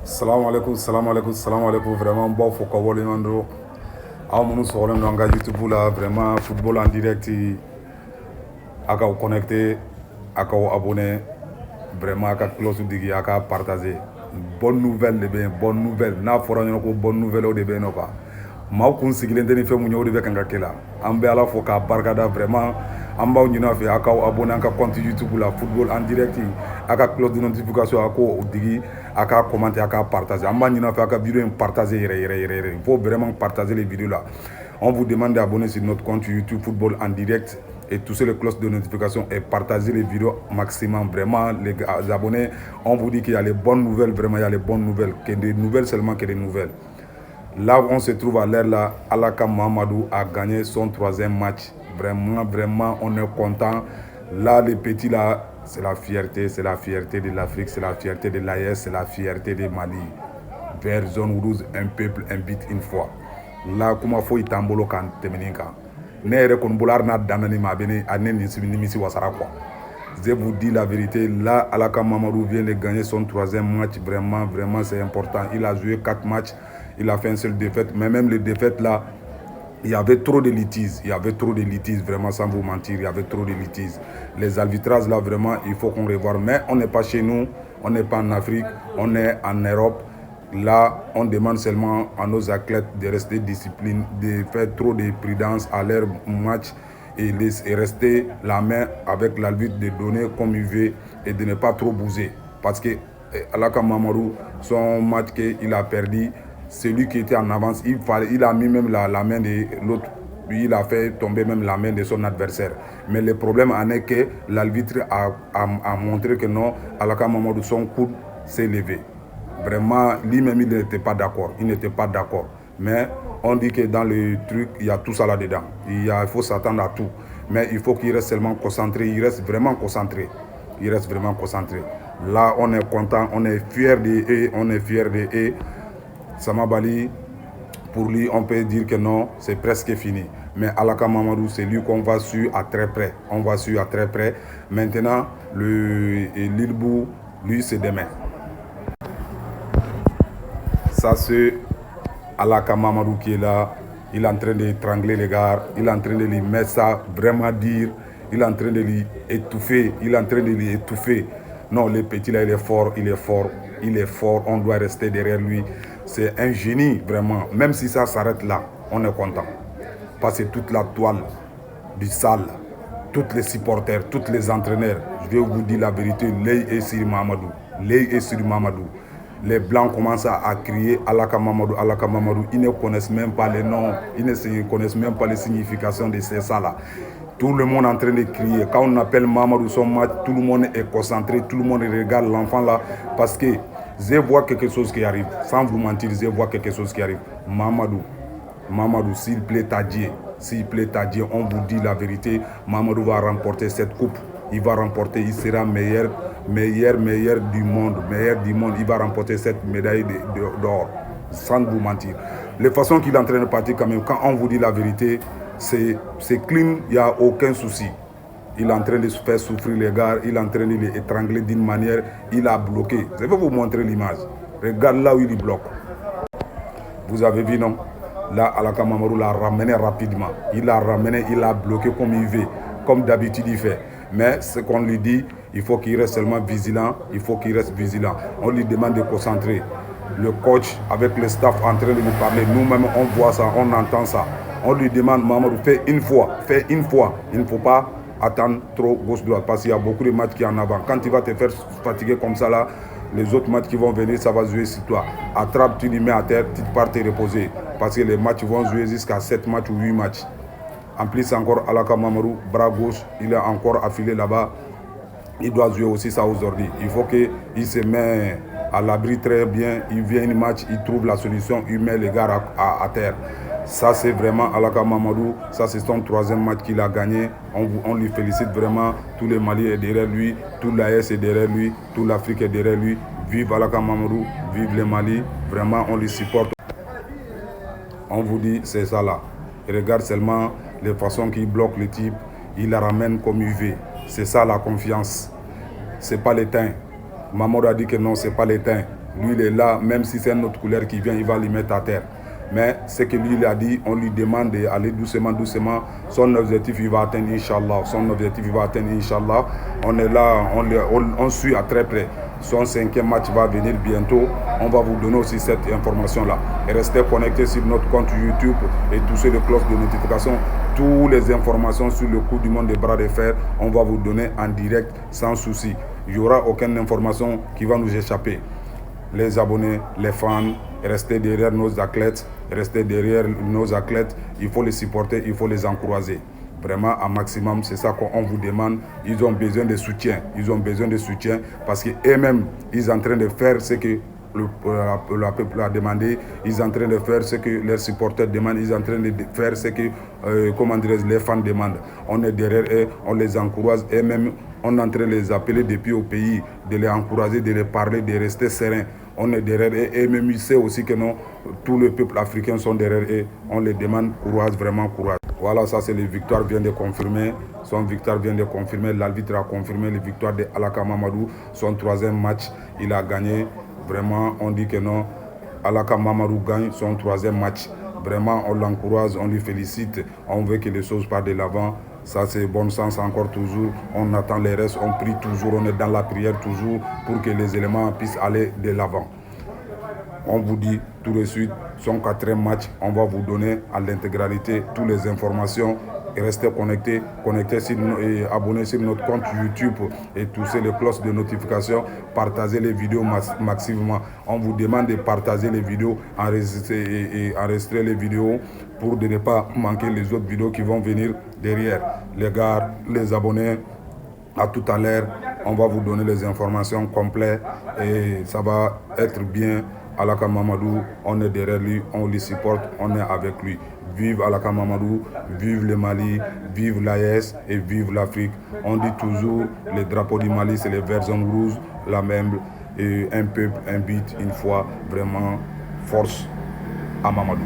Salam alaikum, vraiment bon faut qu'on voit les mandros. À mon sur le langage YouTube là, vraiment football en direct, à vous connecter, à vous abonner, vraiment à cloche digi, à partager. Bonne nouvelle de bien, bonne nouvelle. N'a fora une bonne nouvelle au début non pas. Maaw kun sigilen tɛ ni fɛn mun ye o de bɛ kan ka kɛ la an bɛ ala fo k'a barikada vraiment an b'aw ɲini a fɛ a k'aw abonné an ka compte YouTube la football en direct a ka cloche de notification a k'o digi a ka commenter a ka partager an b'a ɲini a fɛ a ka vidéo in partager yɛrɛ il faut vraiment partager les vidéos là. On vous demande d'abonner sur notre compte YouTube football en direct et toucher les cloches de notification et partager les vidéos maximum. Vraiment, les abonnés, on vous dit qu'il y a les bonnes nouvelles, vraiment, il y a les bonnes nouvelles, que des nouvelles seulement que des nouvelles. Là où on se trouve à l'heure là, Alaka Mamadou a gagné son 3e match. Vraiment, on est content. Là, les petits là, c'est la fierté de l'Afrique, c'est la fierté de l'AES, c'est la fierté de Mali. Vers zone rouge, un peuple, un but une fois. Là, comment faut y tambolo kan temeninka. Ne yɛrɛ kɔni bolo n'a danani ma a bɛ ne nimisi wasara quoi. Je vous dis la vérité, là Alaka Mamadou vient de gagner son 3e match, vraiment c'est important. Il a joué 4 matchs, il a fait une seule défaite, mais même les défaites là, il y avait trop de litiges, vraiment sans vous mentir, il y avait trop de litiges. Les arbitrages là vraiment, il faut qu'on revoie, mais on n'est pas chez nous, on n'est pas en Afrique, on est en Europe. Là, on demande seulement à nos athlètes de rester disciplinés, de faire trop de prudence à leur match et rester la main avec l'arbitre, de donner comme il veut et de ne pas trop bouger. Parce que Alaka Mamadou, son match qu'il a perdu, celui qui était en avance, il a mis même la main de l'autre, il a fait tomber même la main de son adversaire. Mais le problème en est que l'arbitre a montré que non, Alaka Mamadou, son coude s'est levé. Vraiment, lui-même, il n'était pas d'accord. Mais on dit que dans le truc, il y a tout ça là-dedans. Il faut s'attendre à tout. Mais il faut qu'il reste seulement concentré. Il reste vraiment concentré. Là, on est content. On est fiers de eux. Samabali, pour lui, on peut dire que non, c'est presque fini. Mais Alaka Mamadou, c'est lui qu'on va suivre à très près. Maintenant, l'Ilbou, lui, c'est demain. Ça c'est Alaka Mamadou qui est là, il est en train d'étrangler les gars, il est en train de lui mettre ça, vraiment dire, il est en train de lui étouffer, Non, le petit là, il est fort, on doit rester derrière lui. C'est un génie, vraiment. Même si ça s'arrête là, on est content. Parce que toute la toile du salle, tous les supporters, tous les entraîneurs, je vais vous dire la vérité, l'œil est sur Mamadou. Les Blancs commencent à crier Alaka Mamadou. Ils ne connaissent même pas les noms, ils ne connaissent même pas les significations de ces ça-là. Tout le monde est en train de crier. Quand on appelle Mamadou son match, tout le monde est concentré, tout le monde regarde l'enfant là. Parce que je vois quelque chose qui arrive. Sans vous mentir, je vois quelque chose qui arrive. Mamadou, s'il plaît à Dieu, on vous dit la vérité, Mamadou va remporter cette coupe. Il va remporter, il sera meilleur du monde, il va remporter cette médaille d'or, sans vous mentir. La façon qu'il est en train de partir quand même, quand on vous dit la vérité, c'est clean, il n'y a aucun souci. Il est en train de se faire souffrir les gars, il est en train de les étrangler d'une manière, il a bloqué. Je vais vous montrer l'image. Regarde là où il bloque. Vous avez vu, non? Là, Alaka Mamadou l'a ramené rapidement. Il a bloqué comme il veut, comme d'habitude il fait. Mais ce qu'on lui dit, il faut qu'il reste seulement vigilant. On lui demande de concentrer. Le coach avec le staff en train de nous parler. Nous-mêmes, on voit ça, on entend ça. On lui demande, Mamadou, fais une fois. Il ne faut pas attendre trop gauche-droite parce qu'il y a beaucoup de matchs qui sont en avant. Quand tu vas te faire fatiguer comme ça, là, les autres matchs qui vont venir, ça va jouer sur toi. Attrape, tu les mets à terre, tu pars te reposer. Parce que les matchs vont jouer jusqu'à 7 matchs ou 8 matchs. En plus, encore Alaka Mamadou, bras gauche, il est encore affilé là-bas. Il doit jouer aussi ça aujourd'hui. Il faut qu'il se met à l'abri très bien. Il vient une match, il trouve la solution, il met les gars à terre. Ça, c'est vraiment Alaka Mamadou. Ça, c'est son 3e match qu'il a gagné. On lui félicite vraiment. Tout le Mali est derrière lui. Tout l'AS est derrière lui. Tout l'Afrique est derrière lui. Vive Alaka Mamadou. Vive le Mali. Vraiment, on lui supporte. On vous dit, c'est ça là. Et regarde seulement les façons qu'il bloque le type. Il la ramène comme il veut. C'est ça la confiance. C'est pas l'étain. Mamadou a dit que non, c'est pas l'étain. Lui, il est là, même si c'est une autre couleur qui vient, il va lui mettre à terre. Mais ce que lui il a dit, on lui demande d'aller doucement, doucement. Son objectif, il va atteindre, Inch'Allah. Son objectif, il va atteindre, Inch'Allah. On est là, on suit à très près. Son 5e match va venir bientôt. On va vous donner aussi cette information-là. Et restez connectés sur notre compte YouTube et touchez les cloches de notification. Toutes les informations sur le coup du monde des bras de fer, on va vous donner en direct sans souci. Il n'y aura aucune information qui va nous échapper. Les abonnés, les fans, restez derrière nos athlètes, restez derrière nos athlètes. Il faut les supporter, il faut les encourager. Vraiment, un maximum, c'est ça qu'on vous demande. Ils ont besoin de soutien. Ils ont besoin de soutien parce qu'eux-mêmes, ils sont en train de faire ce que le peuple a demandé. Ils sont en train de faire ce que leurs supporters demandent. Ils sont en train de faire ce que les fans demandent. On est derrière eux, on les encourage. Et même, on est en train de les appeler depuis au pays, de les encourager, de les parler, de rester sereins. On est derrière eux. Et même, ils savent aussi que non, tout le peuple africain sont derrière eux. On les demande courage, vraiment courage. Voilà, ça c'est les victoires vient de confirmer. Son victoire vient de confirmer. L'arbitre a confirmé les victoires de Alaka Mamadou. Son 3e match, il a gagné. Vraiment, on dit que non. Alaka Mamadou gagne son 3e match. Vraiment, on l'encourage, on lui félicite. On veut que les choses partent de l'avant. Ça, c'est bon sens encore toujours. On attend les restes, on prie toujours, on est dans la prière toujours pour que les éléments puissent aller de l'avant. On vous dit tout de suite, son 4e match, on va vous donner à l'intégralité toutes les informations. Et restez connectés, et abonnez sur notre compte YouTube et touchez les cloches de notification. Partagez les vidéos maximum. On vous demande de partager les vidéos, enregistrer les vidéos pour ne pas manquer les autres vidéos qui vont venir derrière. Les gars, les abonnés, à tout à l'heure, on va vous donner les informations complètes et ça va être bien. Alaka Mamadou, on est derrière lui, on le supporte, on est avec lui. Vive Alaka Mamadou, vive le Mali, vive l'AES et vive l'Afrique. On dit toujours, les drapeaux du Mali, c'est les verts, jaunes, rouges, la même, et un peuple, un but, une foi, vraiment, force à Mamadou.